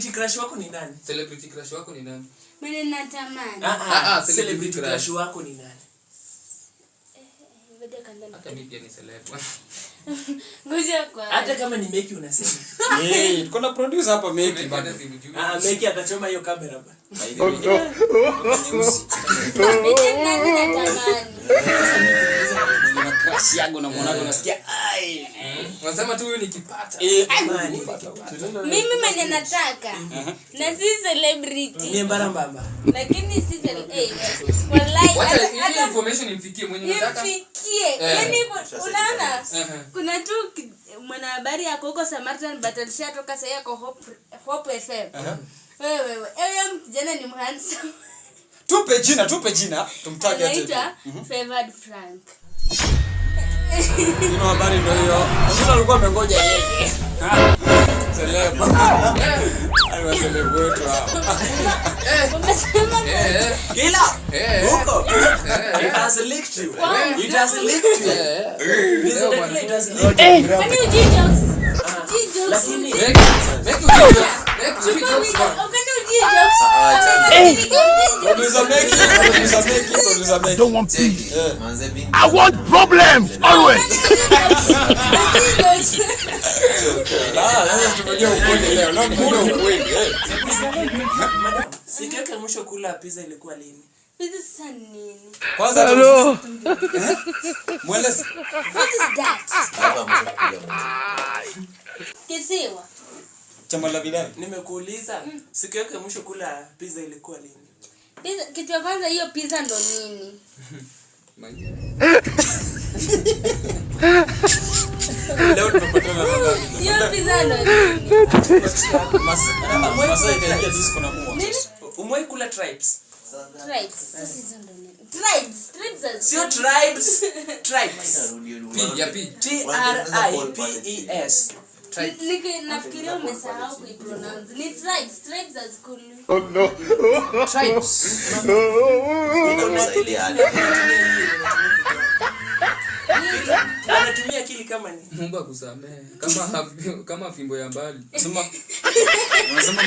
Celebrity crush wako ni nani? Celebrity crush wako ni nani? Mimi natamani. Celebrity crush wako ni nani? Hata mimi pia ni celeb. Ngoja kwa. Hata kama ni Meki unasema. Tuko na producer hapa Meki bado. Meki atachoma hiyo kamera bana. Mimi natamani. Na crush yangu na mwanangu unasikia ai. Unasema tu huyu nikipata. Mimi mwenye nataka. Na si celebrity. Ni mbamba. Lakini si celebrity. Wallahi hata information imfikie mwenye nataka. Imfikie. Yaani unaona? Kuna tu mwanahabari yako huko Samaritan Battle toka sasa yako Hope FM. Wewe kijana ni handsome. Tupe jina tumtage ati. Anaitwa Favored Frank. Nino habari ndio hiyo. Sasa alikuwa amengoja yeye. Celeb. Alikuwa celeb wetu hapa. Umesema Kila. Huko. It has licked you. It has licked you. It has licked you. Kwani ujijokes? Lakini Make Don't want peace. I want problems always. siku yake mwisho kula pizza ilikuwa lini? Pizza sasa nini? Kwanza mweleze. What is that? Kisiwa. Chama la bidai. Nimekuuliza siku yake mwisho kula pizza ilikuwa lini? Pizza kitu ya kwanza hiyo pizza ndo nini? Leo tunapatana na nani? Hiyo pizza ndo nini? Masai kaingia disco na mua. Umewai kula tribes? Tribes. Sasa hizo ndo nini? Tribes. Sio tribes. Tribes. TRIPES. Nafikiria umesahau kuipronounce. Ni tribes as cool. Oh no. Tribes. Anatumia akili kama ni. Mungu akusamee. Kama fimbo ya mbali. Unasema